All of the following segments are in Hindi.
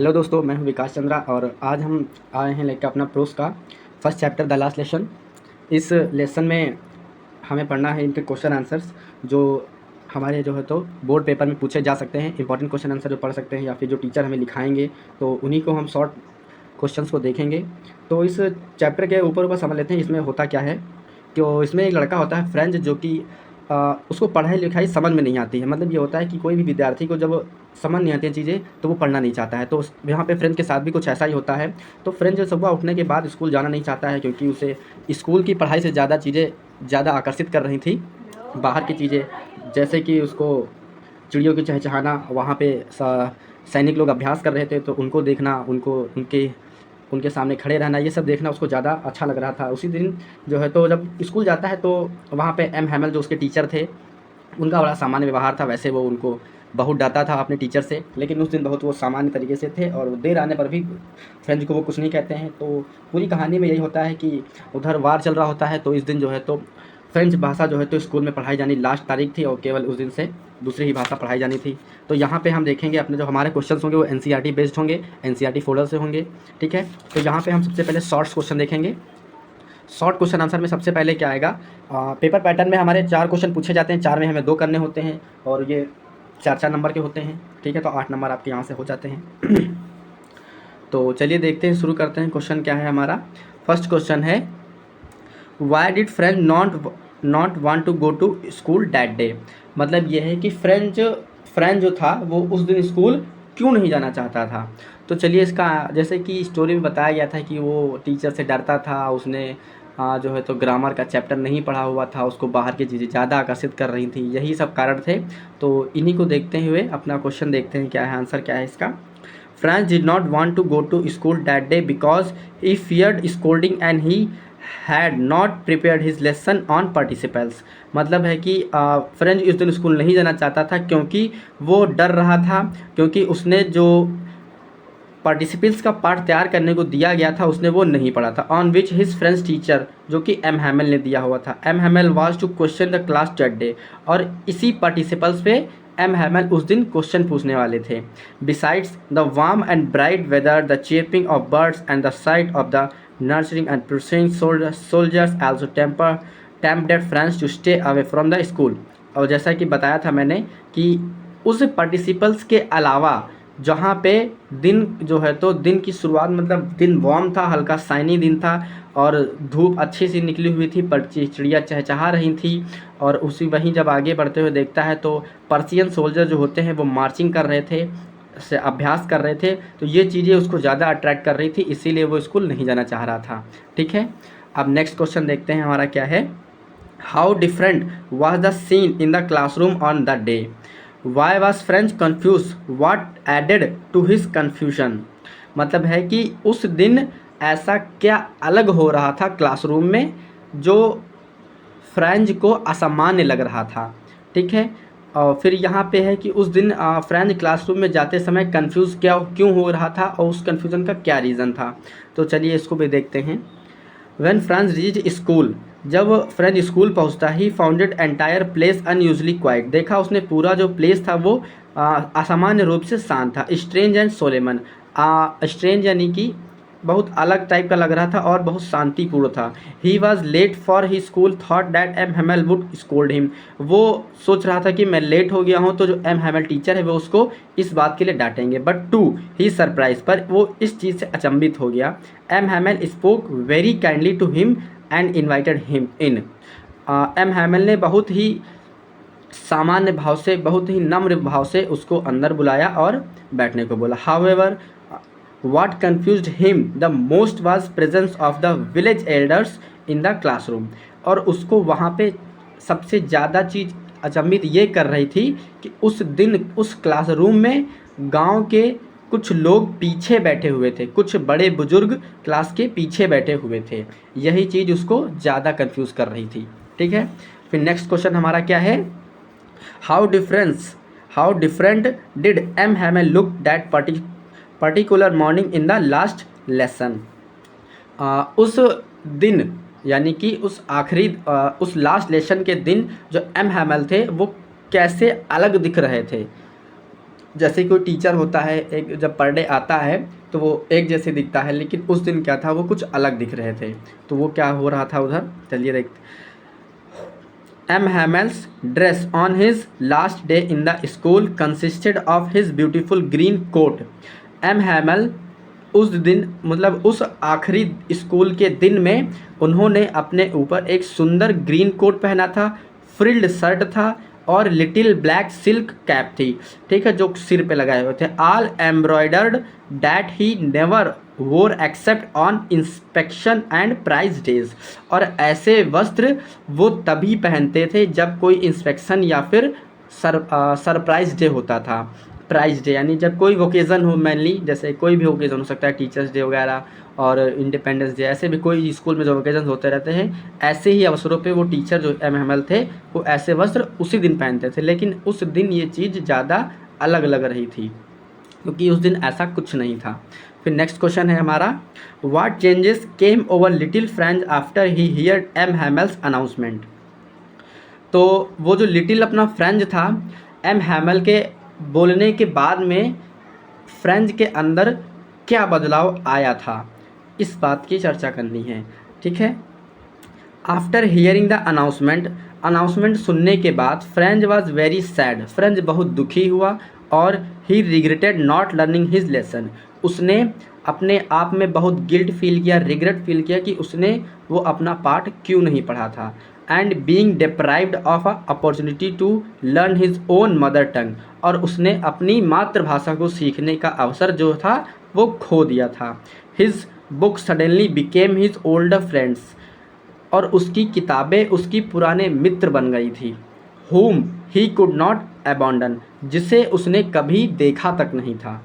हेलो दोस्तों, मैं हूं विकास चंद्रा और आज हम आए हैं लेकर अपना प्रोस का first chapter the last lesson. इस लेसन में हमें पढ़ना है इनके क्वेश्चन आंसर्स जो हमारे जो है तो बोर्ड पेपर में पूछे जा सकते हैं। इंपॉर्टेंट क्वेश्चन आंसर जो पढ़ सकते हैं या फिर जो टीचर हमें लिखाएंगे तो उन्हीं को हम शॉर्ट क्वेश्चंस को देखेंगे। तो इस चैप्टर के ऊपर समझ लेते हैं इसमें होता क्या है। कि इसमें एक लड़का होता है फ्रेंच जो कि उसको पढ़ाई लिखाई समझ में नहीं आती है। मतलब ये होता है कि कोई भी विद्यार्थी को जब समझ नहीं आती हैं चीज़ें तो वो पढ़ना नहीं चाहता है। तो यहाँ पे फ्रेंच के साथ भी कुछ ऐसा ही होता है। तो फ्रेंच सुबह उठने के बाद स्कूल जाना नहीं चाहता है क्योंकि उसे स्कूल की पढ़ाई से ज़्यादा चीज़ें ज़्यादा आकर्षित कर रही थी। बाहर की चीज़ें जैसे कि उसको चिड़ियों की चहचहाना, वहाँ पे सैनिक लोग अभ्यास कर रहे थे तो उनको देखना, उनके सामने खड़े रहना, ये सब देखना उसको ज़्यादा अच्छा लग रहा था। उसी दिन जो है तो जब स्कूल जाता है तो वहाँ पे एम हैमल जो उसके टीचर थे उनका बड़ा सामान्य व्यवहार था। वैसे वो उनको बहुत डांटा था अपने टीचर से, लेकिन उस दिन बहुत वो सामान्य तरीके से थे और देर आने पर भी फ्रेंच को वो कुछ नहीं कहते हैं। तो पूरी कहानी में यही होता है कि उधर वार चल रहा होता है तो इस दिन जो है तो फ्रेंच भाषा जो है तो स्कूल में पढ़ाई जानी लास्ट तारीख थी और केवल उस दिन से दूसरी ही भाषा पढ़ाई जानी थी। तो यहाँ पे हम देखेंगे अपने जो हमारे क्वेश्चंस होंगे वो एनसीईआरटी बेस्ड होंगे, एनसीईआरटी फोल्डर से होंगे। ठीक है, तो यहाँ पे हम सबसे पहले शॉर्ट्स क्वेश्चन देखेंगे। शॉर्ट क्वेश्चन आंसर में सबसे पहले क्या आएगा, पेपर पैटर्न में हमारे 4 क्वेश्चन पूछे जाते हैं, 4 में हमें 2 करने होते हैं और ये 4-4 नंबर के होते हैं। ठीक है, तो 8 नंबर आपके यहाँ से हो जाते हैं। तो चलिए देखते हैं, शुरू करते हैं। क्वेश्चन क्या है हमारा। फर्स्ट क्वेश्चन है why did Franz not want to go to school that day. मतलब ये है कि फ्रेंच जो था वो उस दिन स्कूल क्यों नहीं जाना चाहता था। तो चलिए इसका जैसे कि स्टोरी में बताया गया था कि वो टीचर से डरता था, उसने जो है तो ग्रामर का चैप्टर नहीं पढ़ा हुआ था, उसको बाहर की चीज़ें ज़्यादा आकर्षित कर रही थी, यही सब कारण थे। तो इन्हीं को देखते हुए अपना क्वेश्चन देखते हैं क्या है, आंसर क्या है इसका। Franz did not want to go to school that day because he feared scolding and he had not prepared his lesson on participles. मतलब है कि फ्रेंच इस दिन स्कूल नहीं जाना चाहता था क्योंकि वो डर रहा था, क्योंकि उसने जो पार्टिसिपल्स का पार्ट तैयार करने को दिया गया था उसने वो नहीं पढ़ा था। On which his French teacher जो कि एम हैमल ने दिया हुआ था। M Hamel was to question the class that day, और इसी पार्टिसिपल्स पे एम हैमल उस दिन क्वेश्चन पूछने वाले थे। Besides the warm and bright weather, the cheeping of birds and the sight of the nurturing and pursuing soldiers also tempted Franz to stay away from the school. और जैसा कि बताया था मैंने कि उस पार्टिसिपल्स के अलावा जहाँ पे दिन जो है तो दिन की शुरुआत, मतलब दिन वार्म था, हल्का साइनी दिन था और धूप अच्छी सी निकली हुई थी, पर चिड़िया चहचहा रही थी। और उसी वहीं जब आगे बढ़ते हुए देखता है तो पर्शियन सोल्जर जो होते हैं वो मार्चिंग कर रहे थे, से अभ्यास कर रहे थे। तो ये चीज़ें उसको ज़्यादा अट्रैक्ट कर रही थी, इसीलिए वो स्कूल नहीं जाना चाह रहा था। ठीक है, अब नेक्स्ट क्वेश्चन देखते हैं हमारा क्या है। How different was the scene in the classroom on the day. Why was Franz confused, what added to his confusion. मतलब है कि उस दिन ऐसा क्या अलग हो रहा था क्लासरूम में जो फ्रेंच को असामान्य लग रहा था। ठीक है, और फिर यहाँ पे है कि उस दिन फ्रेंच क्लासरूम में जाते समय कंफ्यूज क्यों हो रहा था और उस कन्फ्यूज़न का क्या रीज़न था। तो चलिए इसको भी देखते हैं। व्हेन फ्रेंच रीच स्कूल, जब फ्रेंच स्कूल पहुँचता ही founded entire place unusually quite. देखा उसने पूरा जो प्लेस था वो असामान्य रूप से शांत था। स्ट्रेंज एंड सोलेमन, स्ट्रेंज यानी कि बहुत अलग टाइप का लग रहा था और बहुत शांतिपूर्ण था। He was late for he school thought that M Hamel would scold him. वो सोच रहा था कि मैं लेट हो गया हूँ तो जो एम हैमल टीचर है वो उसको इस बात के लिए डांटेंगे। बट टू ही सरप्राइज, पर वो इस चीज़ से अचंभित हो गया। M Hamel spoke very kindly to him and invited him in. M Hamel ने बहुत ही सामान्य भाव से, बहुत ही नम्र भाव से उसको अंदर बुलाया और बैठने को बोला। However what confused him the most was presence of the village elders in the classroom। और उसको वहाँ पे सबसे ज़्यादा चीज़ अचंभित ये कर रही थी कि उस दिन उस क्लासरूम में गांव के कुछ लोग पीछे बैठे हुए थे, कुछ बड़े बुजुर्ग क्लास के पीछे बैठे हुए थे। यही चीज़ उसको ज़्यादा कंफ्यूज कर रही थी। ठीक है, फिर नेक्स्ट क्वेश्चन हमारा क्या है। How different did M Hamel look that particular morning in the last lesson. उस दिन यानी कि उस लास्ट लेसन के दिन जो एम हैमल थे वो कैसे अलग दिख रहे थे। जैसे कोई टीचर होता है, एक जब पर डे आता है तो वो एक जैसे दिखता है, लेकिन उस दिन क्या था, वो कुछ अलग दिख रहे थे। तो वो क्या हो रहा था उधर, चलिए देखते। M. Hamel's dress on his last day in the school consisted of his beautiful green coat. M. Hamel उस दिन, मतलब उस आखिरी स्कूल के दिन में उन्होंने अपने ऊपर एक सुंदर ग्रीन कोट पहना था, फ्रिल्ड शर्ट था और लिटिल ब्लैक सिल्क कैप थी, ठीक है, जो सिर पे लगाए हुए थे। All embroidered that he never wore except on inspection and prize days. और ऐसे वस्त्र वो तभी पहनते थे जब कोई इंस्पेक्शन या फिर सरप्राइज डे होता था। प्राइज डे यानी जब कोई ओकेज़न हो, मेनली जैसे कोई भी ओकेज़न हो सकता है, टीचर्स डे वगैरह और इंडिपेंडेंस डे, ऐसे भी कोई स्कूल में जो ओकेज़न होते रहते हैं, ऐसे ही अवसरों पे वो टीचर जो एम हैमल थे वो ऐसे वस्त्र उसी दिन पहनते थे। लेकिन उस दिन ये चीज़ ज़्यादा अलग लग रही थी क्योंकि उस दिन ऐसा कुछ नहीं था। फिर नेक्स्ट क्वेश्चन है हमारा, what changes came over little Franz after he heard M Hamel's announcement. तो वो जो लिटिल अपना फ्रेंच था, एम हैमल के बोलने के बाद में फ्रेंच के अंदर क्या बदलाव आया था, इस बात की चर्चा करनी है, ठीक है। आफ्टर हियरिंग द अनाउंसमेंट सुनने के बाद Franz was very sad, Franz बहुत दुखी हुआ और he regretted not learning his lesson, उसने अपने आप में बहुत गिल्ट फील किया, रिग्रेट फील किया कि उसने वो अपना पाठ क्यों नहीं पढ़ा था। And being deprived of a opportunity to learn his own mother tongue, और उसने अपनी मातृभाषा को सीखने का अवसर जो था वो खो दिया था। His book suddenly became his older friends, और उसकी किताबें उसकी पुराने मित्र बन गई थी। whom he could not abandon, जिसे उसने कभी देखा तक नहीं था,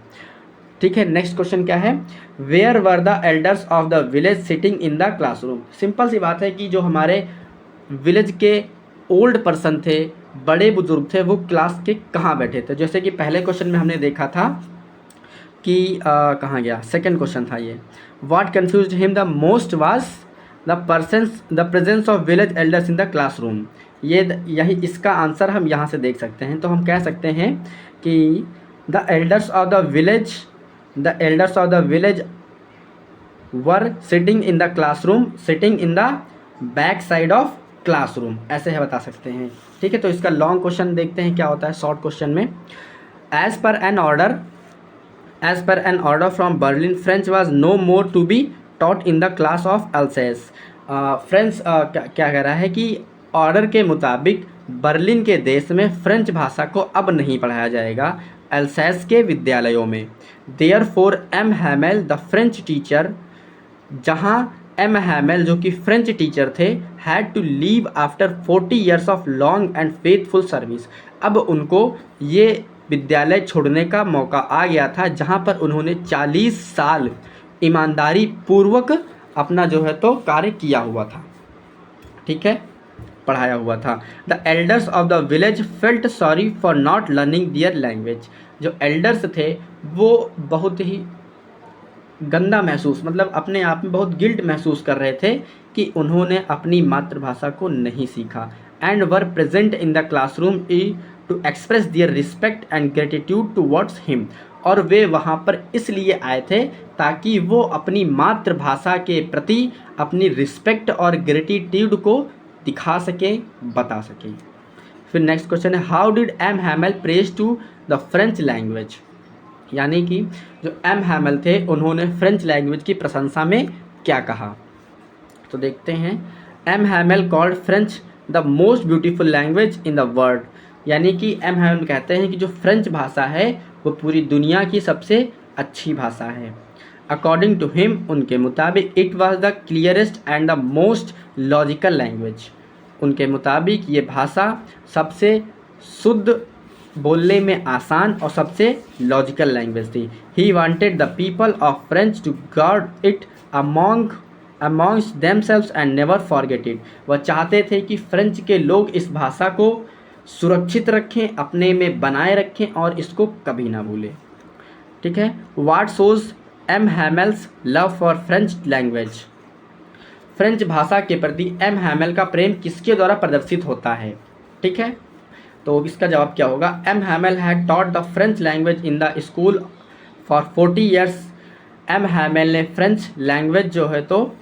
ठीक है। नेक्स्ट क्वेश्चन क्या है, where were the elders of the village sitting in the classroom. Simple सी बात है कि जो हमारे विलेज के ओल्ड पर्सन थे, बड़े बुजुर्ग थे, वो क्लास के कहाँ बैठे थे। जैसे कि पहले क्वेश्चन में हमने देखा था कि कहाँ गया, सेकंड क्वेश्चन था ये, what confused him the most was the presence of village elders in the classroom. यही इसका आंसर हम यहाँ से देख सकते हैं। तो हम कह सकते हैं कि the elders of the village were sitting in the classroom, sitting in the back side of classroom, ऐसे है बता सकते हैं, ठीक है। तो इसका लॉन्ग क्वेश्चन देखते हैं क्या होता है शॉर्ट क्वेश्चन में। As per an order from Berlin, French was no more to be taught in the class of Alsace. Franz क्या कह रहा है कि ऑर्डर के मुताबिक बर्लिन के देश में फ्रेंच भाषा को अब नहीं पढ़ाया जाएगा अल्सेस के विद्यालयों में। Therefore M Hamel the French teacher, जहाँ एम हैमेल जो कि फ्रेंच टीचर थे, had to leave after 40 years of long and faithful service. अब उनको ये विद्यालय छोड़ने का मौका आ गया था जहाँ पर उन्होंने 40 साल ईमानदारी पूर्वक अपना जो है तो कार्य किया हुआ था, ठीक है, पढ़ाया हुआ था। The elders of the village felt sorry for not learning their language. जो एल्डर्स थे वो बहुत ही गंदा महसूस, मतलब अपने आप में बहुत गिल्ट महसूस कर रहे थे कि उन्होंने अपनी मातृभाषा को नहीं सीखा। And were present in the classroom to express their respect and gratitude towards him. और वे वहाँ पर इसलिए आए थे ताकि वो अपनी मातृभाषा के प्रति अपनी रिस्पेक्ट और ग्रेटिट्यूड को दिखा सकें, बता सकें। फिर नेक्स्ट क्वेश्चन है, how did M Hamel praise to the French language. यानी कि जो एम हैमेल थे उन्होंने फ्रेंच लैंग्वेज की प्रशंसा में क्या कहा। तो देखते हैं, M Hamel called French the most beautiful language in the world. यानी कि एम हैमेल कहते हैं कि जो फ्रेंच भाषा है वो पूरी दुनिया की सबसे अच्छी भाषा है। अकॉर्डिंग टू हिम, उनके मुताबिक, it was the clearest and the most logical language. उनके मुताबिक ये भाषा सबसे शुद्ध, बोलने में आसान और सबसे लॉजिकल लैंग्वेज थी। He wanted the people of French to guard it amongst themselves and never forget it. वह चाहते थे कि फ्रेंच के लोग इस भाषा को सुरक्षित रखें, अपने में बनाए रखें और इसको कभी ना भूलें, ठीक है। What shows M Hamel's love for French language. French भाषा के प्रति एम हैमेल का प्रेम किसके द्वारा प्रदर्शित होता है, ठीक है। तो इसका जवाब क्या होगा? M Hamel had taught the French language in the school for 40 years. M Hamel ने फ्रेंच लैंग्वेज जो है तो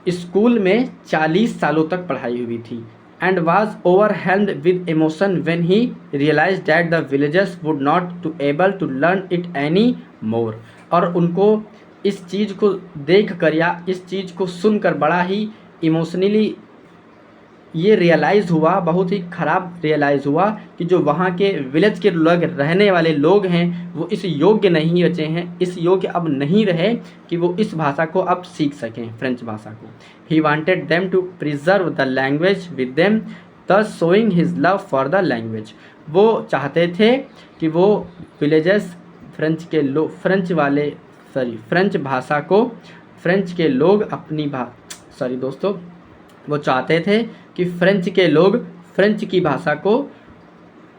स्कूल में 40 सालों तक पढ़ाई हुई थी। And was overwhelmed with emotion when he realise that the villagers would not to able to learn it any more. और उनको इस चीज़ को देख कर या इस चीज़ को सुनकर बड़ा ही इमोशनली ये रियलाइज़ हुआ, बहुत ही ख़राब रियलाइज़ हुआ कि जो वहाँ के विलेज के लोग रहने वाले लोग हैं वो इस योग्य नहीं बचे हैं, इस योग्य अब नहीं रहे कि वो इस भाषा को अब सीख सकें, फ्रेंच भाषा को। He wanted them to preserve the language with them thus showing his love for the language. वो चाहते थे कि वो विलेजर्स फ्रेंच भाषा को, फ्रेंच के लोग अपनी वो चाहते थे कि फ्रेंच के लोग फ्रेंच की भाषा को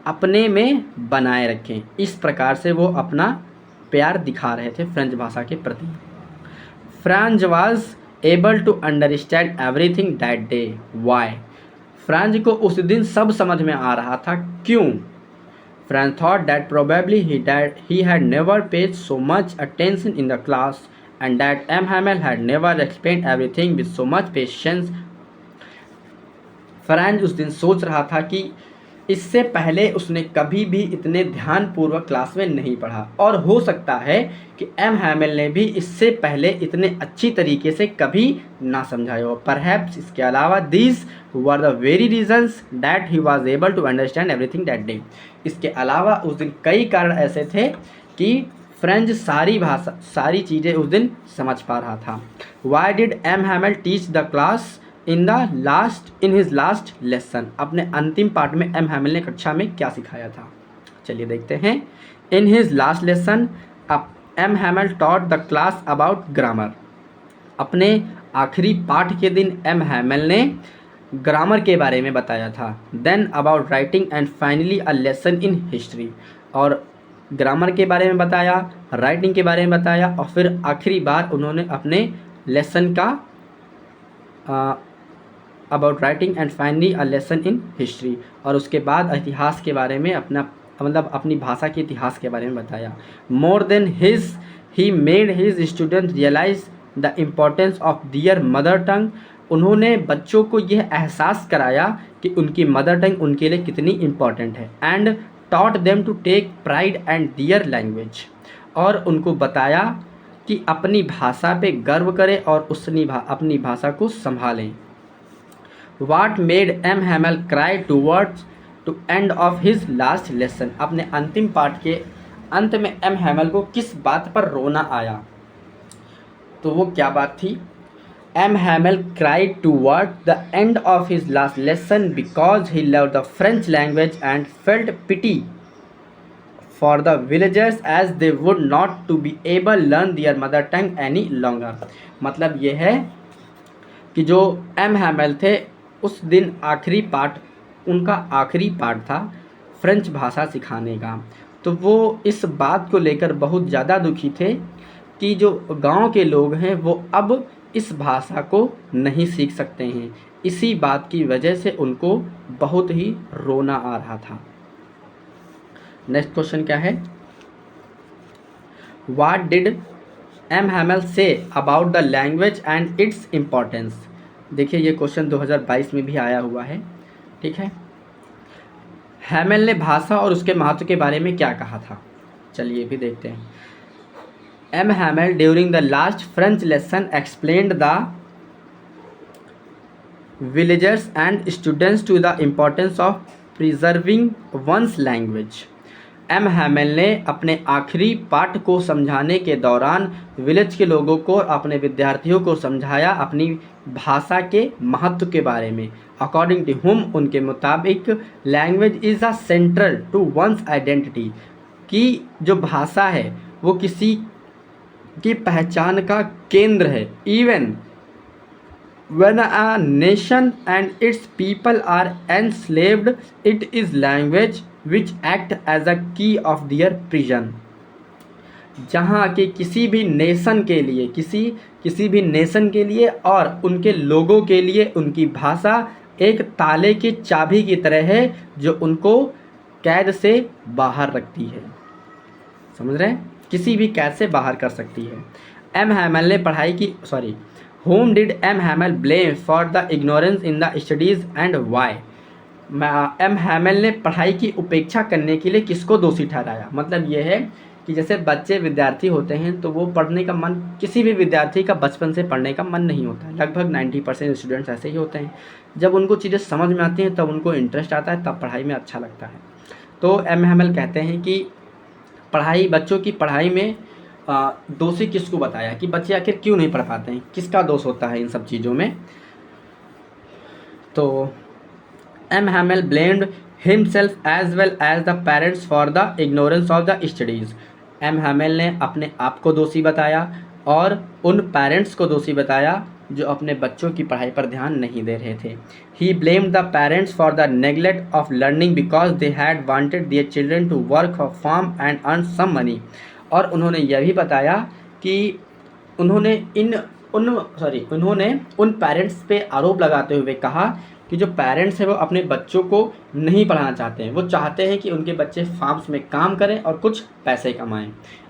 अपने में बनाए रखें। इस प्रकार से वो अपना प्यार दिखा रहे थे फ्रेंच भाषा के प्रति। Franz was able to understand everything that day. Why? Franz को उस दिन सब समझ में आ रहा था। क्यों? Franz thought that probably he had never paid so much attention in the class and that M. Hamel had never explained everything with so much patience. Franz उस दिन सोच रहा था कि इससे पहले उसने कभी भी इतने ध्यानपूर्वक क्लास में नहीं पढ़ा और हो सकता है कि एम हैमेल ने भी इससे पहले इतने अच्छी तरीके से कभी ना समझाया हो। परहैप्स इसके अलावा these were the very reasons that he was able to understand everything that day. इसके अलावा उस दिन कई कारण ऐसे थे कि फ्रेंच सारी चीज़ें उस दिन समझ पा रहा था। Why did M Hamel teach the class in his last lesson? अपने अंतिम पार्ट में एम हैमेल ने कक्षा में क्या सिखाया था? चलिए देखते हैं। In his last lesson M Hamel taught the class about grammar. अपने आखिरी पाठ के दिन एम हैमेल ने ग्रामर के बारे में बताया था। Then about writing and finally a lesson in history. और ग्रामर के बारे में बताया, राइटिंग के बारे में बताया और फिर आखिरी बार उन्होंने अपने लेसन का about writing and finally a lesson in history, और उसके बाद इतिहास के बारे में अपनी भाषा के इतिहास के बारे में बताया। More than he made his student realize the importance of their mother tongue. उन्होंने बच्चों को यह एहसास कराया कि उनकी मदर टंग उनके लिए कितनी इम्पॉर्टेंट है। And taught them to take pride and their language. और उनको बताया कि अपनी भाषा पे गर्व करें और अपनी भाषा को संभालें। What made M. Hamel cry to end of his last lesson? अपने अंतिम पाठ के अंत में एम हैमल को किस बात पर रोना आया? तो वो क्या बात थी? M Hamel cried toward the end of his last lesson because he loved the French language and felt pity for the villagers as they would not to be able to learn their mother tongue any longer. मतलब ये है कि जो एम हैमल थे उस दिन उनका आखिरी पाठ था फ्रेंच भाषा सिखाने का, तो वो इस बात को लेकर बहुत ज़्यादा दुखी थे कि जो गांव के लोग हैं वो अब इस भाषा को नहीं सीख सकते हैं। इसी बात की वजह से उनको बहुत ही रोना आ रहा था। नेक्स्ट क्वेश्चन क्या है? What did M. Hamel say about the language and its importance? देखिए ये क्वेश्चन 2022 में भी आया हुआ है, ठीक है। हैमेल ने भाषा और उसके महत्व के बारे में क्या कहा था? चलिए भी देखते हैं। M Hamel during the last French lesson explained the villagers and students to the importance of preserving one's language. M Hamel ने अपने आखिरी पाठ को समझाने के दौरान विलेज के लोगों को और अपने विद्यार्थियों को समझाया अपनी भाषा के महत्व के बारे में। अकॉर्डिंग टू हुम, उनके मुताबिक language is a central to one's identity, कि जो भाषा है वो किसी की पहचान का केंद्र है। Even when a nation and its people are enslaved, it is language which act as a key of their prison. जहाँ कि किसी भी नेशन के लिए और उनके लोगों के लिए उनकी भाषा एक ताले की चाबी की तरह है जो उनको कैद से बाहर रखती है। समझ रहे हैं, किसी भी कैद से बाहर कर सकती है। एम हैमल ने पढ़ाई की whom did M Hamel blame for the ignorance in the studies and why. M Hamel ने पढ़ाई की उपेक्षा करने के लिए किसको दोषी ठहराया। मतलब ये है कि जैसे बच्चे विद्यार्थी होते हैं तो वो पढ़ने का मन, किसी भी विद्यार्थी का बचपन से पढ़ने का मन नहीं होता है। लगभग 90% स्टूडेंट्स ऐसे ही होते हैं। जब उनको चीज़ें समझ में आती हैं तब उनको इंटरेस्ट आता है, तब पढ़ाई में अच्छा लगता है। तो एम हैमल कहते हैं कि बच्चों की पढ़ाई में दोषी किसको बताया, कि बच्चे आखिर क्यों नहीं पढ़ पाते हैं, किसका दोष होता है इन सब चीज़ों में। तो M Hamel blamed himself as well as the parents for the ignorance of the studies. M Hamel ने अपने आप को दोषी बताया और उन पेरेंट्स को दोषी बताया जो अपने बच्चों की पढ़ाई पर ध्यान नहीं दे रहे थे। He blamed the parents for the neglect of learning because they had wanted their children to work for farm and earn some money. और उन्होंने यह भी बताया कि उन्होंने उन पेरेंट्स पे आरोप लगाते हुए कहा कि जो पेरेंट्स हैं वो अपने बच्चों को नहीं पढ़ाना चाहते हैं, वो चाहते हैं कि उनके बच्चे फार्म्स में काम करें और कुछ पैसे कमाएं।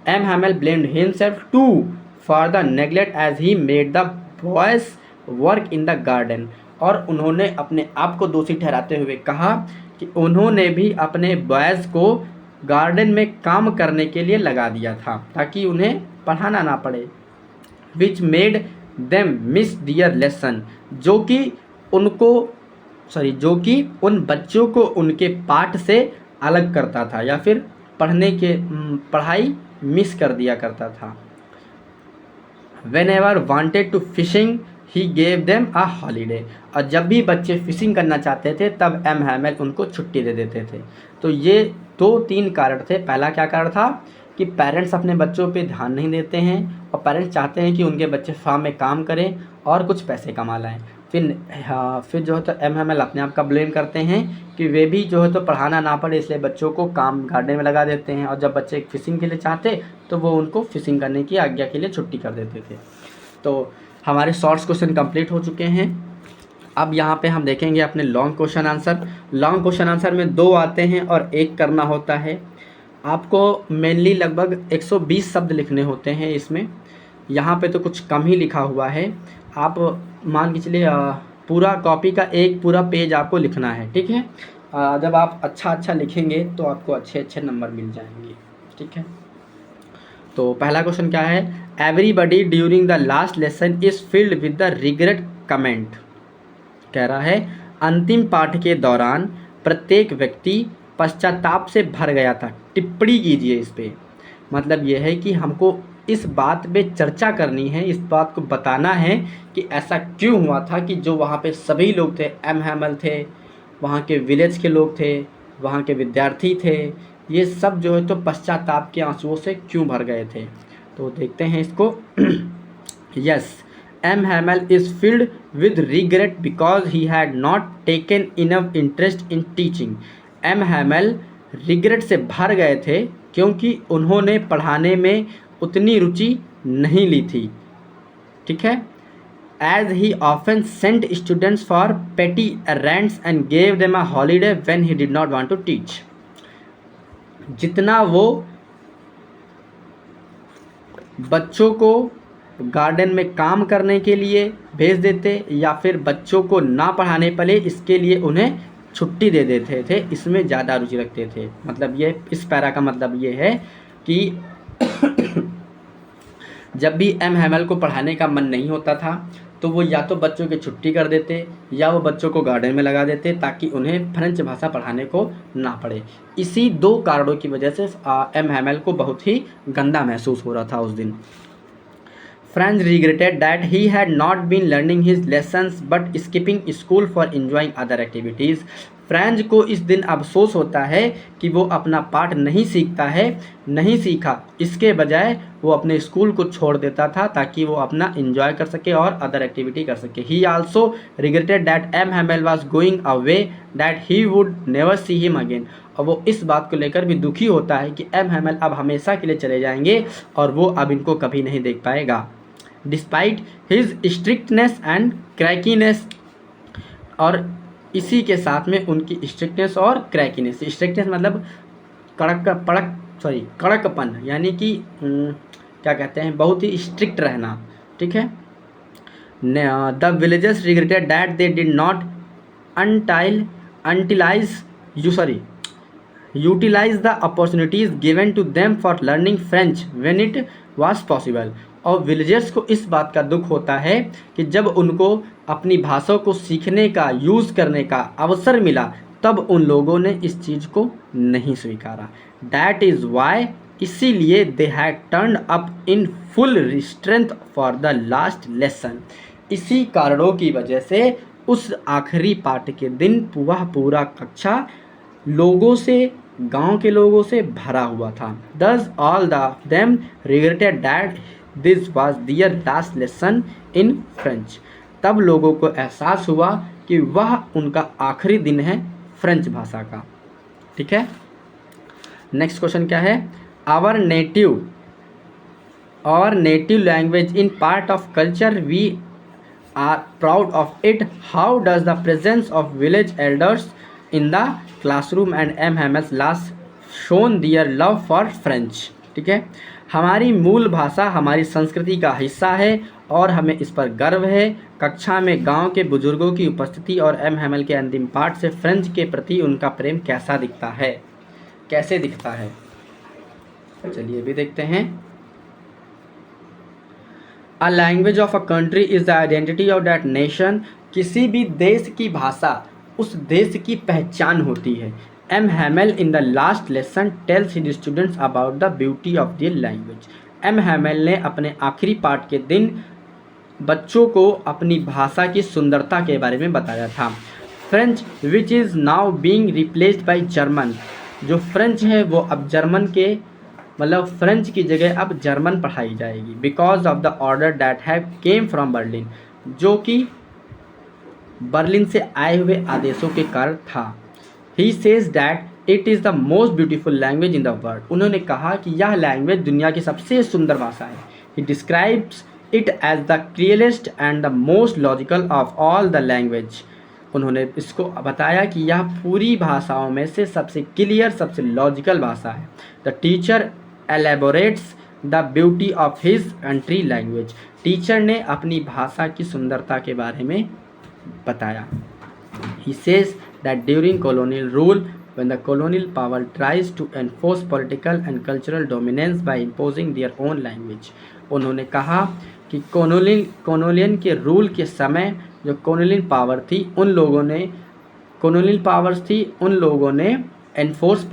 M Hamel blamed himself too for the neglect as he made the boys work in the garden. और उन्होंने अपने आप को दोषी ठहराते हुए कहा कि उन्होंने भी अपने बॉयज़ को गार्डन में काम करने के लिए लगा दिया था ताकि उन्हें पढ़ाना ना पड़े। Which made them miss their lesson, जो कि उन बच्चों को उनके पाठ से अलग करता था या फिर पढ़ाई मिस कर दिया करता था। Whenever wanted to fishing, he gave them a holiday। और जब भी बच्चे फिशिंग करना चाहते थे तब एम हैमल उनको छुट्टी दे देते थे। तो ये 2-3 कारण थे। पहला क्या कारण था कि पेरेंट्स अपने बच्चों पे ध्यान नहीं देते हैं और पेरेंट्स चाहते हैं कि उनके बच्चे फार्म में काम करें और कुछ पैसे कमा लाएं। फिर जो है तो एम हैमल अपने आप का ब्लेम करते हैं कि वे भी जो है तो पढ़ाना ना पड़े इसलिए बच्चों को काम गार्डन में लगा देते हैं, और जब बच्चे फिशिंग के लिए चाहते तो वो उनको फिशिंग करने की आज्ञा के लिए छुट्टी कर देते थे। तो हमारे शॉर्ट्स क्वेश्चन कंप्लीट हो चुके हैं। अब यहाँ पे हम देखेंगे अपने long question answer. Long question answer में 2 आते हैं और 1 करना होता है। आपको मेनली लगभग 120 शब्द लिखने होते हैं इसमें। यहाँ पे तो कुछ कम ही लिखा हुआ है। आप मान के चलिए पूरा कॉपी का एक पूरा पेज आपको लिखना है, ठीक है। जब आप अच्छा लिखेंगे तो आपको अच्छे नंबर मिल जाएंगे, ठीक है। तो पहला क्वेश्चन क्या है, everybody during the last lesson is filled with the regret comment. कह रहा है अंतिम पाठ के दौरान प्रत्येक व्यक्ति पश्चाताप से भर गया था। टिप्पणी कीजिए इस पे। मतलब यह है कि हमको इस बात पे चर्चा करनी है, इस बात को बताना है कि ऐसा क्यों हुआ था कि जो वहाँ पे सभी लोग थे, एम हैमल थे, वहाँ के विलेज के लोग थे, वहाँ के विद्यार्थी थे, ये सब जो है तो पश्चाताप के आंसुओं से क्यों भर गए थे। तो देखते हैं इसको। Yes, M Hamel is filled with regret because he had not taken enough interest in teaching. M Hamel regret से भर गए थे क्योंकि उन्होंने पढ़ाने में उतनी रुचि नहीं ली थी, ठीक है। As he often sent students for petty errands and gave them a holiday when he did not want to teach. जितना वो बच्चों को गार्डन में काम करने के लिए भेज देते या फिर बच्चों को ना पढ़ाने पड़े इसके लिए उन्हें छुट्टी दे देते थे, इसमें ज़्यादा रुचि रखते थे। मतलब ये इस पैरा का मतलब ये है कि जब भी एम हैमल को पढ़ाने का मन नहीं होता था तो वो या तो बच्चों की छुट्टी कर देते या वो बच्चों को गार्डन में लगा देते ताकि उन्हें फ्रेंच भाषा पढ़ाने को ना पड़े। इसी 2 कारणों की वजह से एम हैमल को बहुत ही गंदा महसूस हो रहा था उस दिन। Franz regretted that he had not been learning his lessons but skipping school for enjoying other activities। French को इस दिन अफसोस होता है कि वो अपना पाठ नहीं सीखा, इसके बजाय वो अपने स्कूल को छोड़ देता था ताकि वो अपना एंजॉय कर सके और अदर एक्टिविटी कर सके। He also regretted that M Hamel was going away that he would never see him again. और वो इस बात को लेकर भी दुखी होता है कि एम हैमल अब हमेशा के लिए चले जाएंगे और वो अब इनको कभी नहीं देख पाएगा। डिस्पाइट हिज स्ट्रिक्टनेस एंड क्रैकीनेस, और इसी के साथ में उनकी स्ट्रिक्टनेस और क्रैकीनेस। स्ट्रिक्टनेस मतलब कड़कपन, यानी कि क्या कहते हैं, बहुत ही स्ट्रिक्ट रहना, ठीक है। The villagers regretted that they did not utilize the opportunities given to them for learning French when it was possible। और विलेजर्स को इस बात का दुख होता है कि जब उनको अपनी भाषा को सीखने का, यूज़ करने का अवसर मिला, तब उन लोगों ने इस चीज़ को नहीं स्वीकारा। That is why, इसीलिए they had turned up in full strength for the last lesson। इसी कारणों की वजह से उस आखिरी पाठ के दिन वह पूरा कक्षा लोगों से, गांव के लोगों से भरा हुआ था। Thus all of them regretted that this was their last lesson in French। तब लोगों को एहसास हुआ कि वह उनका आखिरी दिन है फ्रेंच भाषा का, ठीक है। नेक्स्ट क्वेश्चन क्या है? Our native language in part of culture we are proud of it. How does the presence of village elders in the classroom and MMS last shown their love for French. ठीक है, हमारी मूल भाषा हमारी संस्कृति का हिस्सा है और हमें इस पर गर्व है। कक्षा में गांव के बुजुर्गों की उपस्थिति और एमएमएल के अंतिम पाठ से फ्रेंच के प्रति उनका प्रेम कैसा दिखता है, कैसे दिखता है, चलिए भी देखते हैं। A language of a country is the identity of that nation. किसी भी देश की भाषा उस देश की पहचान होती है। M Hamel in the last lesson tells his students about the beauty of the language. M Hamel ने अपने आखिरी पाठ के दिन बच्चों को अपनी भाषा की सुंदरता के बारे में बताया था। French which is now being replaced by German. जो फ्रेंच है वो अब जर्मन के, मतलब फ्रेंच की जगह अब जर्मन पढ़ाई जाएगी। Because of the order that have came from Berlin, जो कि बर्लिन से आए हुए आदेशों के कारण था। He says that it is the most beautiful language in the world. उन्होंने कहा कि यह लैंग्वेज दुनिया की सबसे सुंदर भाषा है। He describes it as the clearest and the most logical of all the language. उन्होंने इसको बताया कि यह पूरी भाषाओं में से सबसे क्लियर, सबसे लॉजिकल भाषा है। The teacher elaborates the beauty of his country language. Teacher ने अपनी भाषा की सुंदरता के बारे में बताया। He says that during colonial rule, when the colonial power tries to enforce political and cultural dominance by imposing their own language, उन्होंने कहा कि कॉलोनियल के रूल के समय जो कॉलोनियल पावर थी उन लोगों ने enforce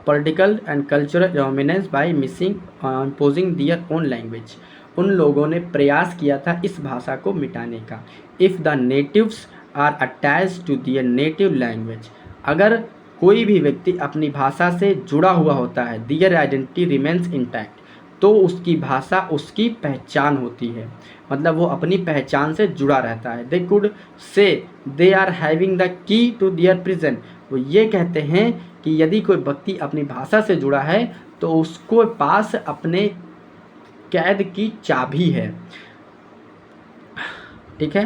political and cultural dominance by imposing their own language। उन लोगों ने प्रयास किया था इस भाषा को मिटाने का। If the natives are attached to their native language, अगर कोई भी व्यक्ति अपनी भाषा से जुड़ा हुआ होता है, their identity remains intact, तो उसकी भाषा उसकी पहचान होती है, मतलब वो अपनी पहचान से जुड़ा रहता है। They could say they are having the key to their prison। वो ये कहते हैं कि यदि कोई व्यक्ति अपनी भाषा से जुड़ा है तो उसको पास अपने कैद की चाबी है, ठीक है।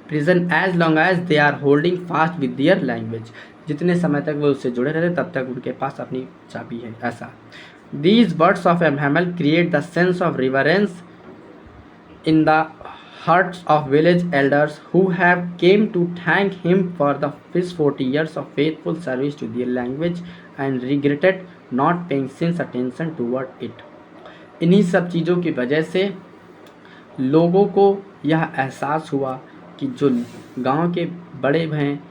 Prison as long as they are holding fast with their language. जितने समय तक वो उससे जुड़े रहते तब तक उनके पास अपनी चाबी है, ऐसा। These words of M Hamel create the sense of reverence in the hearts of village elders who have come to thank him for the his 40 years of faithful service to their language and regretted not paying since attention toward it। इन्हीं सब चीज़ों की वजह से लोगों को यह एहसास हुआ कि जो गांव के बड़े हैं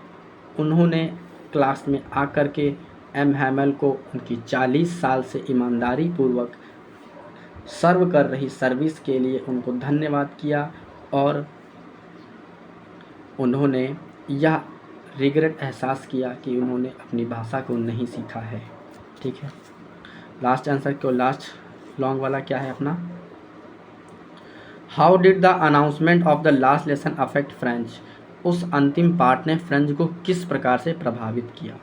उन्होंने क्लास में आकर के एम हैमेल को उनकी 40 साल से ईमानदारी पूर्वक सर्व कर रही सर्विस के लिए उनको धन्यवाद किया और उन्होंने यह रिग्रेट एहसास किया कि उन्होंने अपनी भाषा को नहीं सीखा है, ठीक है। लास्ट आंसर को, लास्ट लॉन्ग वाला क्या है अपना? How did the announcement of the last lesson affect French. उस अंतिम पाठ ने फ्रेंच को किस प्रकार से प्रभावित किया?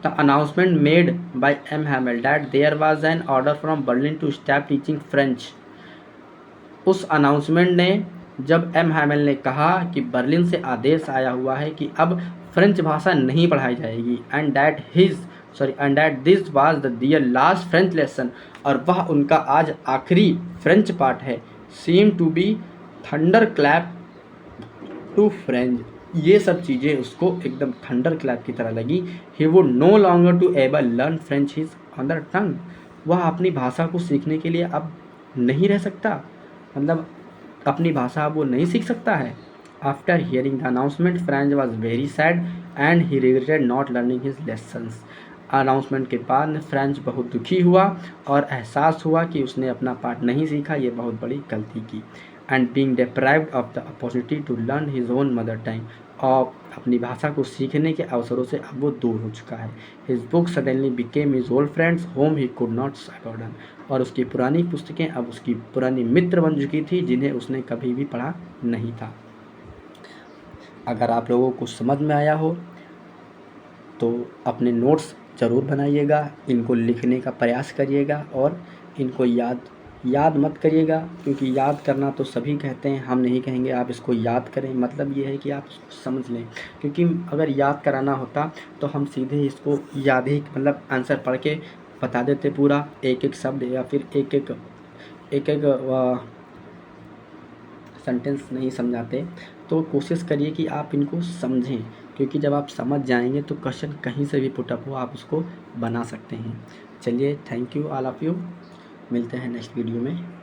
The announcement made by M Hamel that there was an order from Berlin to stop teaching French. उस अनाउंसमेंट ने, जब एम हैमेल ने कहा कि बर्लिन से आदेश आया हुआ है कि अब फ्रेंच भाषा नहीं पढ़ाई जाएगी, and that this was the their last French lesson, और वह उनका आज आखिरी फ्रेंच पाठ है। Seem to be thunder clap to French, ये सब चीज़ें उसको एकदम थंडर क्लैप की तरह लगी। He would no longer to ever learn French his mother tongue, वह अपनी भाषा को सीखने के लिए अब नहीं रह सकता, मतलब अपनी भाषा अब वो नहीं सीख सकता है। After hearing the announcement French was very sad and he regretted not learning his lessons. Announcement के बाद फ्रेंच बहुत दुखी हुआ और एहसास हुआ कि उसने अपना पाठ नहीं सीखा, ये बहुत बड़ी गलती की। And being deprived of the opportunity to learn his own mother tongue, और अपनी भाषा को सीखने के अवसरों से अब वो दूर हो चुका है। His book suddenly became his old friends home he could not abandon, और उसकी पुरानी पुस्तकें अब उसकी पुरानी मित्र बन चुकी थी जिन्हें उसने कभी भी पढ़ा नहीं था। अगर आप लोगों को समझ में आया हो तो अपने नोट्स ज़रूर बनाइएगा, इनको लिखने का प्रयास करिएगा और इनको याद मत करिएगा, क्योंकि याद करना तो सभी कहते हैं, हम नहीं कहेंगे आप इसको याद करें। मतलब ये है कि आप इसको समझ लें, क्योंकि अगर याद कराना होता तो हम सीधे इसको याद ही मतलब आंसर पढ़ के बता देते पूरा, एक एक शब्द या फिर एक एक सेंटेंस नहीं समझाते। तो कोशिश करिए कि आप इनको समझें, क्योंकि जब आप समझ जाएंगे तो क्वेश्चन कहीं से भी पुटअप हो आप उसको बना सकते हैं। चलिए, thank you all of you, मिलते हैं नेक्स्ट वीडियो में।